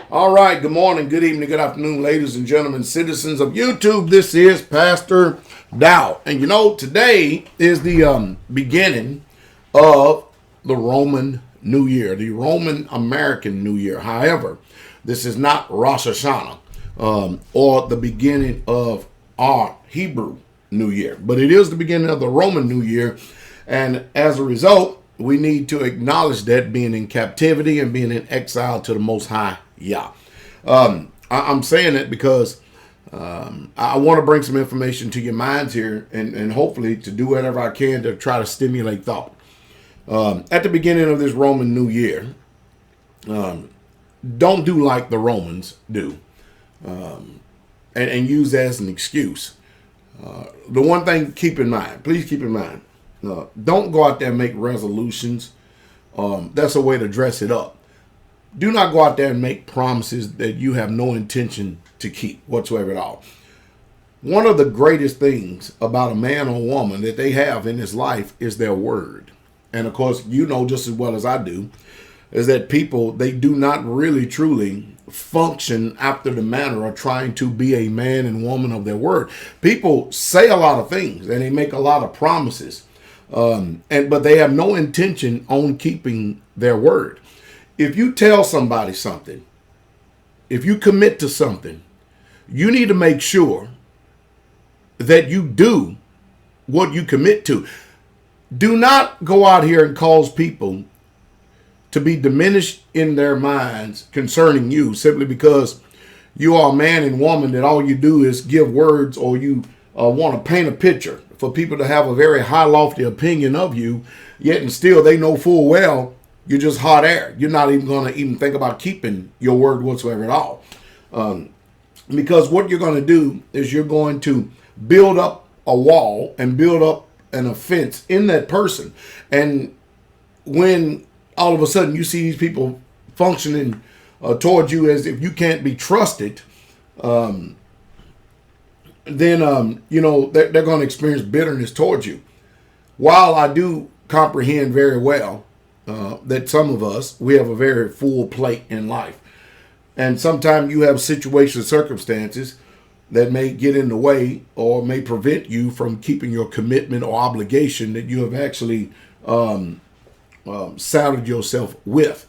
All right, good morning, good evening, good afternoon, ladies and gentlemen, citizens of YouTube. This is Pastor Dow. And today is the beginning of the Roman New Year, the Roman American New Year. However, this is not Rosh Hashanah or the beginning of our Hebrew New Year, but it is the beginning of the Roman New Year. And as a result, we need to acknowledge that being in captivity and being in exile to the Most High Yah. I'm saying it because I want to bring some information to your minds here and hopefully to do whatever I can to try to stimulate thought. At the beginning of this Roman New Year, don't do like the Romans do and use that as an excuse. The one thing please keep in mind, don't go out there and make resolutions. That's a way to dress it up. Do not go out there and make promises that you have no intention to keep whatsoever at all. One of the greatest things about a man or woman that they have in this life is their word. And of course, you know just as well as I do, is that people, they do not really truly function after the manner of trying to be a man and woman of their word. People say a lot of things and they make a lot of promises, but they have no intention on keeping their word. If you tell somebody something, if you commit to something, you need to make sure that you do what you commit to. Do not go out here and cause people to be diminished in their minds concerning you simply because you are a man and woman that all you do is give words, or you want to paint a picture for people to have a very high lofty opinion of you, yet and still they know full well you're just hot air. You're not even going to even think about keeping your word whatsoever at all. Because what you're going to do is you're going to build up a wall and build up an offense in that person. And when all of a sudden you see these people functioning towards you as if you can't be trusted, then, they're going to experience bitterness towards you. While I do comprehend very well that some of us, we have a very full plate in life. And sometimes you have situations, circumstances that may get in the way or may prevent you from keeping your commitment or obligation that you have actually saddled yourself with.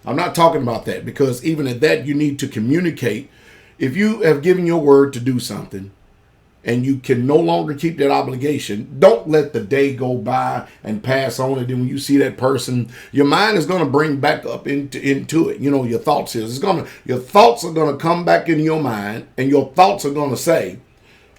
I'm not talking about that, because even at that, you need to communicate. If you have given your word to do something and you can no longer keep that obligation, don't let the day go by and pass on. And then when you see that person, your mind is going to bring back up into it. Your thoughts your thoughts are going to come back into your mind, and your thoughts are going to say,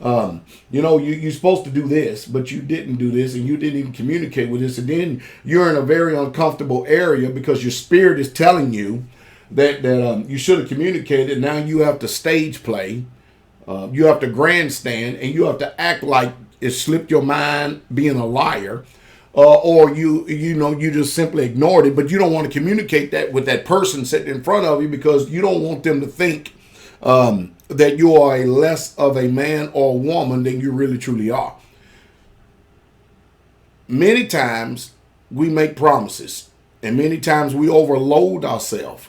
you're supposed to do this, but you didn't do this, and you didn't even communicate with this. And then you're in a very uncomfortable area because your spirit is telling you that you should have communicated. Now you have to stage play. You have to grandstand, and you have to act like it slipped your mind being a liar, or you just simply ignored it. But you don't want to communicate that with that person sitting in front of you because you don't want them to think that you are a less of a man or woman than you really truly are. Many times we make promises, and many times we overload ourselves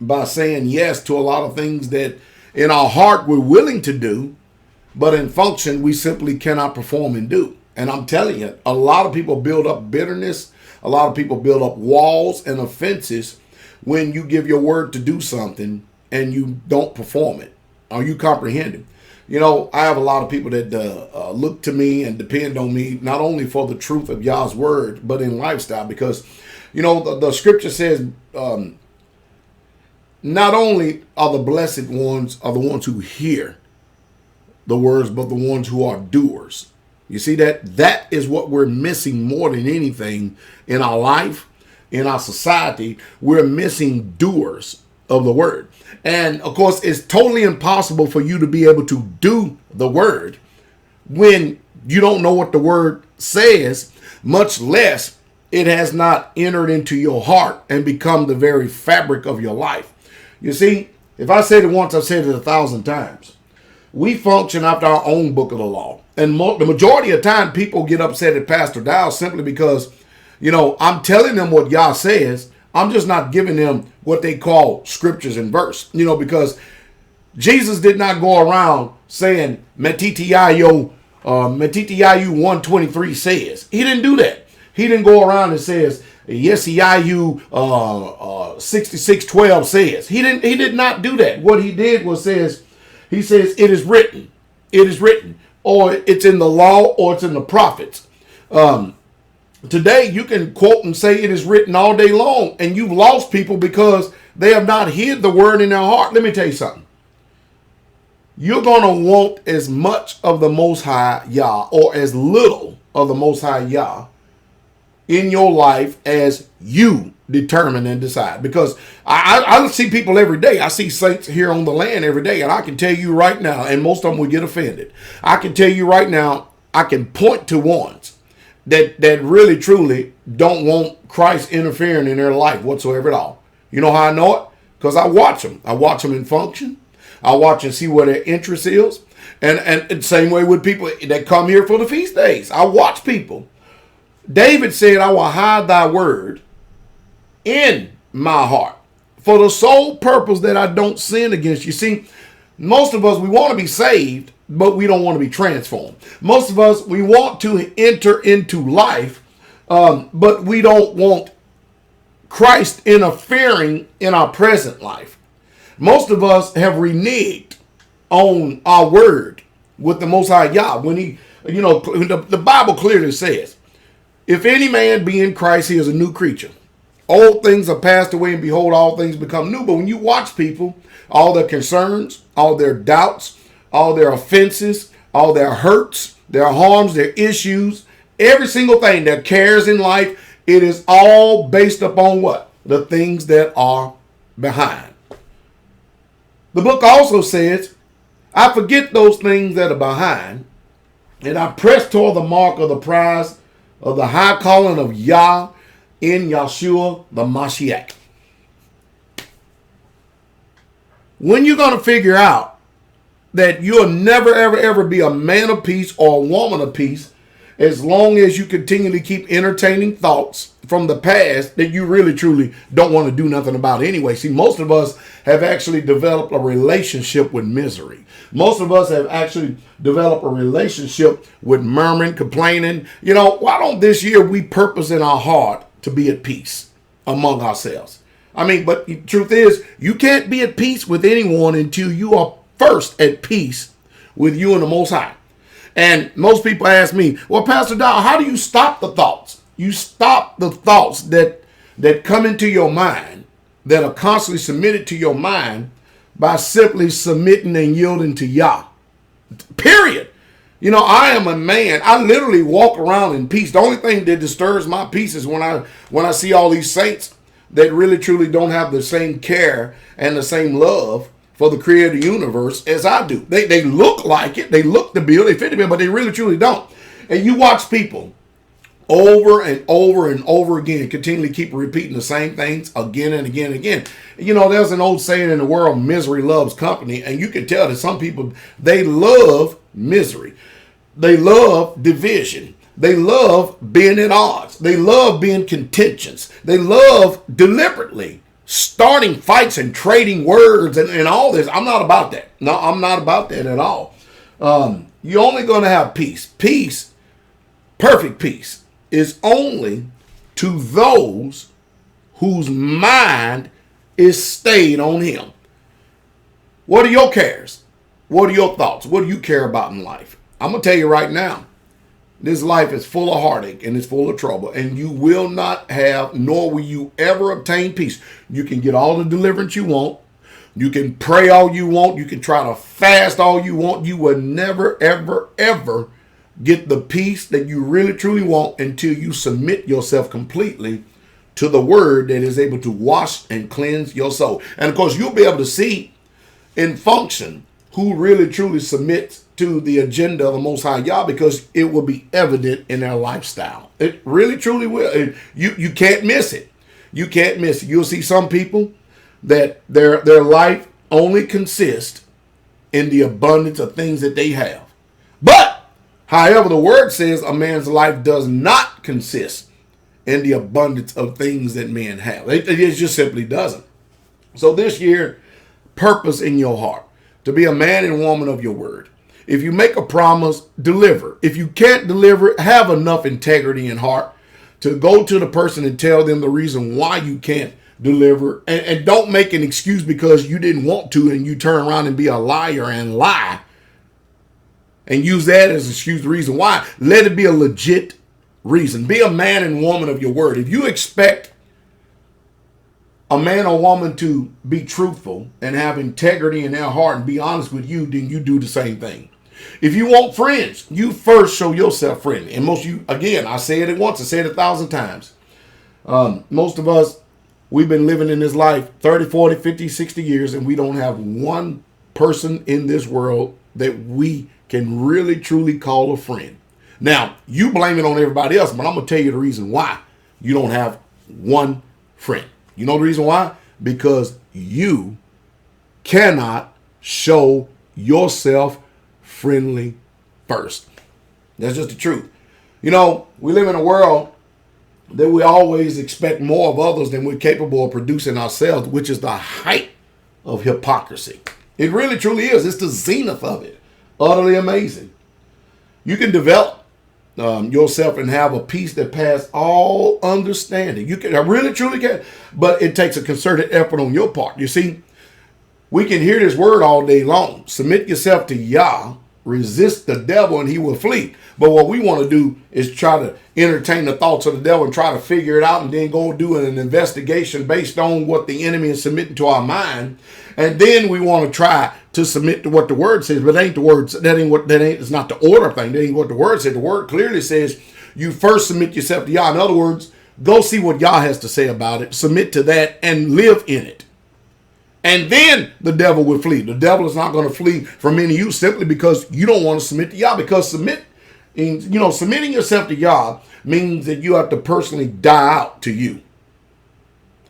by saying yes to a lot of things that in our heart we're willing to do, but in function we simply cannot perform and do. And I'm telling you, a lot of people build up bitterness. A lot of people build up walls and offenses when you give your word to do something and you don't perform it. Are you comprehending? I have a lot of people that look to me and depend on me, not only for the truth of Yah's word, but in lifestyle, because, the scripture says, not only are the blessed ones are the ones who hear the words, but the ones who are doers. You see that is what we're missing more than anything in our life, in our society. We're missing doers of the word. And of course, it's totally impossible for you to be able to do the word when you don't know what the word says, much less it has not entered into your heart and become the very fabric of your life. You see, if I said it once, I've said it 1,000 times. We function after our own book of the law. And the majority of the time, people get upset at Pastor Dow simply because, I'm telling them what Yah says, I'm just not giving them what they call scriptures and verse, because Jesus did not go around saying, Matitiayu 123 says. He didn't do that. He didn't go around and says, Yesiayu 66:12 says. He did not do that. What he did was he says, it is written. It is written. Or it's in the law, or it's in the prophets. Today, you can quote and say it is written all day long, and you've lost people because they have not hid the word in their heart. Let me tell you something. You're going to want as much of the Most High Yah, or as little of the Most High Yah in your life as you determine and decide. Because I see people every day. I see saints here on the land every day, and I can tell you right now, and most of them will get offended. I can tell you right now, I can point to ones that really truly don't want Christ interfering in their life whatsoever at all. You know how I know it? Because I watch them. I watch them in function. I watch and see where their interest is. And same way with people that come here for the feast days. I watch people. David said, I will hide thy word in my heart for the sole purpose that I don't sin against you. See, most of us, we want to be saved, but we don't want to be transformed. Most of us, we want to enter into life, but we don't want Christ interfering in our present life. Most of us have reneged on our word with the Most High Yah. When the Bible clearly says, if any man be in Christ, he is a new creature. Old things are passed away, and behold, all things become new. But when you watch people, all their concerns, all their doubts, all their offenses, all their hurts, their harms, their issues, every single thing, their cares in life, it is all based upon what? The things that are behind. The book also says, I forget those things that are behind, and I press toward the mark of the prize of the high calling of Yah in Yahshua the Mashiach. When you're going to figure out that you'll never, ever, ever be a man of peace or a woman of peace as long as you continually keep entertaining thoughts from the past that you really, truly don't want to do nothing about anyway. See, most of us have actually developed a relationship with misery. Most of us have actually developed a relationship with murmuring, complaining. Why don't this year we purpose in our heart to be at peace among ourselves? But the truth is, you can't be at peace with anyone until you are first at peace with you and the Most High. And most people ask me, well, Pastor Dow, how do you stop the thoughts? You stop the thoughts that come into your mind, that are constantly submitted to your mind, by simply submitting and yielding to Yah. Period. I am a man. I literally walk around in peace. The only thing that disturbs my peace is when I see all these saints that really truly don't have the same care and the same love for the creator of the universe as I do. They look like it. They look the bill. They fit the bill, but they really truly don't. And you watch people over and over and over again continually keep repeating the same things again and again and again. There's an old saying in the world, misery loves company. And you can tell that some people, they love misery. They love division. They love being at odds. They love being contentious. They love deliberately starting fights and trading words and all this. I'm not about that. No, I'm not about that at all. You're only going to have peace. Peace, perfect peace, is only to those whose mind is stayed on him. What are your cares? What are your thoughts? What do you care about in life? I'm going to tell you right now, this life is full of heartache and it's full of trouble, and you will not have, nor will you ever obtain peace. You can get all the deliverance you want. You can pray all you want. You can try to fast all you want. You will never, ever, ever get the peace that you really, truly want until you submit yourself completely to the word that is able to wash and cleanse your soul. And of course, you'll be able to see in function who really, truly submits to the agenda of the Most High Yah, because it will be evident in their lifestyle. It really, truly will. You can't miss it. You can't miss it. You'll see some people that their life only consists in the abundance of things that they have. But, however, the word says a man's life does not consist in the abundance of things that men have. It just simply doesn't. So this year, purpose in your heart to be a man and woman of your word. If you make a promise, deliver. If you can't deliver, have enough integrity in heart to go to the person and tell them the reason why you can't deliver. And don't make an excuse because you didn't want to and you turn around and be a liar and lie and use that as an excuse, the reason why. Let it be a legit reason. Be a man and woman of your word. If you expect a man or woman to be truthful and have integrity in their heart and be honest with you, then you do the same thing. If you want friends, you first show yourself friendly. And most of you, again, I said it once, I said it 1,000 times. Most of us, we've been living in this life 30, 40, 50, 60 years, and we don't have one person in this world that we can really, truly call a friend. Now, you blame it on everybody else, but I'm going to tell you the reason why you don't have one friend. You know the reason why? Because you cannot show yourself friendly first. That's just the truth. You know, we live in a world that we always expect more of others than we're capable of producing ourselves, which is the height of hypocrisy. It really, truly is. It's the zenith of it. Utterly amazing. You can develop yourself and have a peace that passes all understanding. You can, I really, truly can. But it takes a concerted effort on your part. You see, we can hear this word all day long. Submit yourself to Yah. Resist the devil and he will flee. But what we want to do is try to entertain the thoughts of the devil and try to figure it out and then go do an investigation based on what the enemy is submitting to our mind. And then we want to try to submit to what the word says, but it ain't the words. It's not the order thing. That ain't what the word says. The word clearly says you first submit yourself to Yah. In other words, go see what Yah has to say about it, submit to that, and live in it. And then the devil will flee. The devil is not going to flee from any of you simply because you don't want to submit to Yah. Because submitting yourself to Yah means that you have to personally die out to you.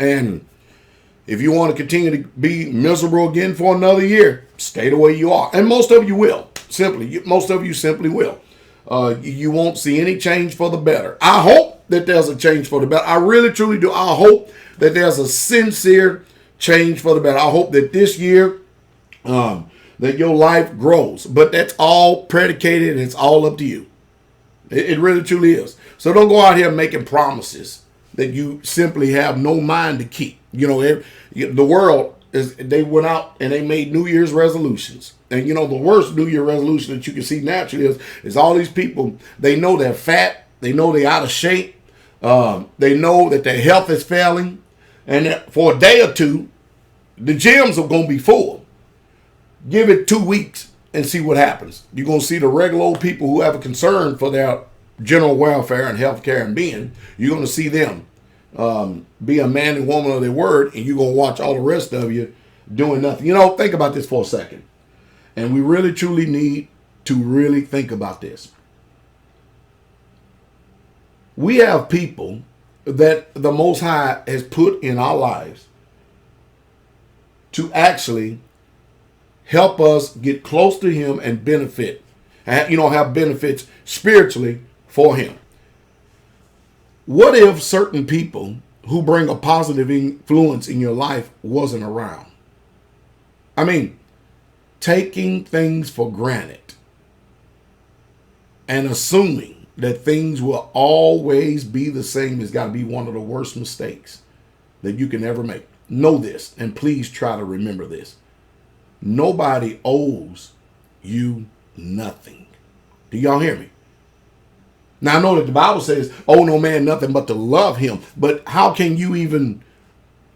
And if you want to continue to be miserable again for another year, stay the way you are. And most of you will. Most of you simply will. You won't see any change for the better. I hope that there's a change for the better. I really, truly do. I hope that there's a sincere change for the better. I hope that this year that your life grows. But that's all predicated and it's all up to you. It really, truly is. So don't go out here making promises that you simply have no mind to keep. You know, the world, they went out and they made New Year's resolutions. And, you know, the worst New Year resolution that you can see naturally is all these people, they know they're fat. They know they're out of shape. They know that their health is failing. And that for a day or two, the gyms are going to be full. Give it 2 weeks and see what happens. You're going to see the regular old people who have a concern for their general welfare and health care and being. You're going to see them be a man and woman of their word, and you're going to watch all the rest of you doing nothing. You know, think about this for a second. And we really, truly need to really think about this. We have people that the Most High has put in our lives to actually help us get close to Him and benefit, have benefits spiritually for Him. What if certain people who bring a positive influence in your life wasn't around? I mean, taking things for granted and assuming that things will always be the same has got to be one of the worst mistakes that you can ever make. Know this, and please try to remember this. Nobody owes you nothing. Do y'all hear me? Now, I know that the Bible says, owe no man nothing but to love him. But how can you even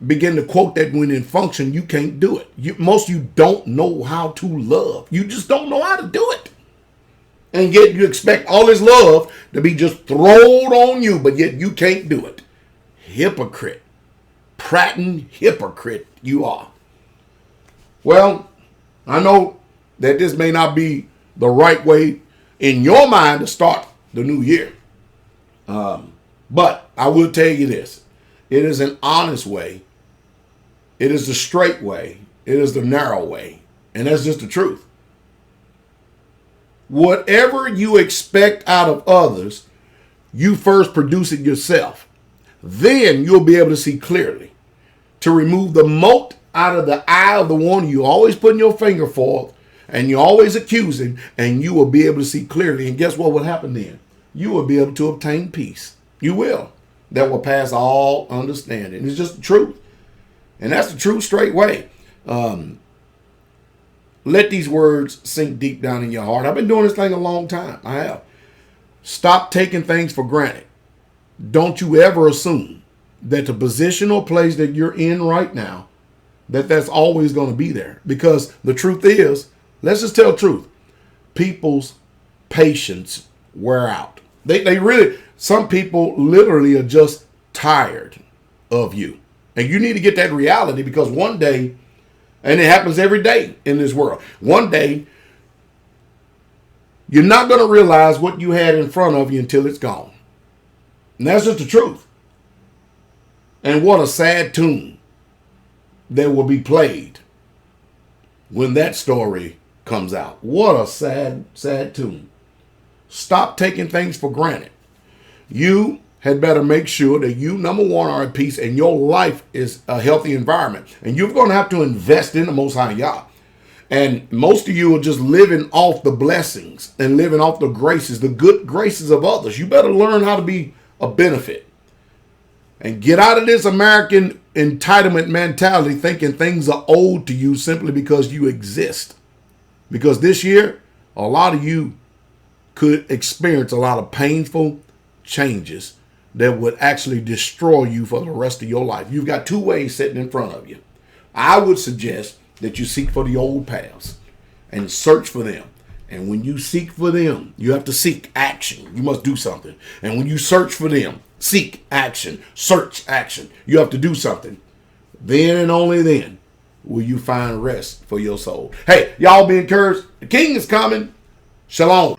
begin to quote that when in function you can't do it? Most of you don't know how to love. You just don't know how to do it. And yet you expect all this love to be just thrown on you, but yet you can't do it. Hypocrite. Prating hypocrite you are. Well, I know that this may not be the right way in your mind to start the new year. But I will tell you this. It is an honest way. It is the straight way. It is the narrow way. And that's just the truth. Whatever you expect out of others, you first produce it yourself. then you'll be able to see clearly. To remove the mote out of the eye of the one you always putting your finger forth and you're always accusing, and you will be able to see clearly. And guess what will happen then? You will be able to obtain peace. You will. That will pass all understanding. It's just the truth. And that's the true straight way. Let these words sink deep down in your heart. I've been doing this thing a long time. I have. Stop taking things for granted. Don't you ever assume that the position or place that you're in right now, that's always going to be there. Because the truth is, let's just tell the truth, people's patience wear out. They really, some people literally are just tired of you. And you need to get that reality, because one day, and it happens every day in this world, one day, you're not going to realize what you had in front of you until it's gone. And that's just the truth. And what a sad tune that will be played when that story comes out. What a sad, sad tune. Stop taking things for granted. You had better make sure that you, number one, are at peace and your life is a healthy environment. And you're going to have to invest in the Most High Yah. And most of you are just living off the blessings and living off the graces, the good graces of others. You better learn how to be a benefit. And get out of this American entitlement mentality thinking things are owed to you simply because you exist. Because this year, a lot of you could experience a lot of painful changes that would actually destroy you for the rest of your life. You've got two ways sitting in front of you. I would suggest that you seek for the old paths and search for them. And when you seek for them, you have to seek action. You must do something. And when you search for them, seek action, search action. You have to do something. Then and only then will you find rest for your soul. Hey, y'all be encouraged. The King is coming. Shalom.